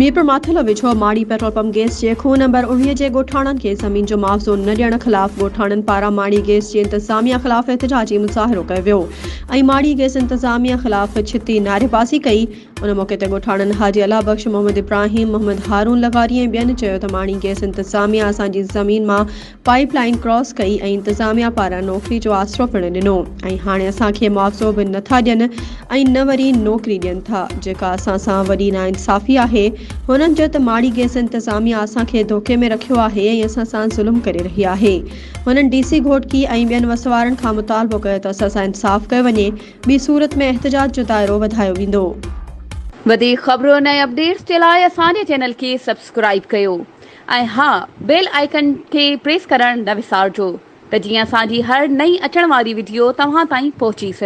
मीरपुर माथल वेझो माड़ी petrol pump gas जे खूह नंबर 19 जे ॻोठाणनि खे ज़मीन जो मुआवज़ो न ॾियण ख़िलाफ़ ॻोठाणनि पारां माड़ी गैस जी इंतज़ामिया ख़िलाफ़ एहतिजाजी मुज़ाहिरो कयो वियो ऐं माड़ी गैस इंतज़ामिया ख़िलाफ़ छिती नारेबाज़ी कई। उन मौक़े ते ॻोठाणनि हाजी अला बख्श, मोहम्मद इब्राहिम, मोहम्मद हारून लगारी ऐं ॿियनि चयो त माड़ी गैस इंतज़ामिया असांजी ज़मीन मां पाइप लाइन क्रॉस कई ऐं इंतज़ामिया पारां नौकरी जो आसरो पिणु ॾिनो ऐं हाणे असांखे मुआवज़ो बि नथा ॾियनि ऐं न वरी नौकरी ॾियनि था, जेका असां सां वॾी नाइंसाफ़ी आहे। हुननि चयो त माड़ी गैस इंतज़ामिया असांखे धोखे में रखियो आहे ऐं असां सां ज़ुल्म करे रही आहे। हुननि DC घोटकी ऐं ॿियनि वसवारनि खां मुतालबो कयो त असां सां इंसाफ़ कयो वञे, ॿी सूरत में एहतिजाज जो दाइरो वधायो वेंदो। वधीक ख़बरुनि ऐं अपडेट्स जे लाइ असांजे चैनल खे सब्सक्राइब कयो ऐं हा, बेल आइकन खे प्रेस करणु न विसारिजो त जीअं असांजी हर नई अचण वारी वीडियो तव्हां ताईं पहुची सघे।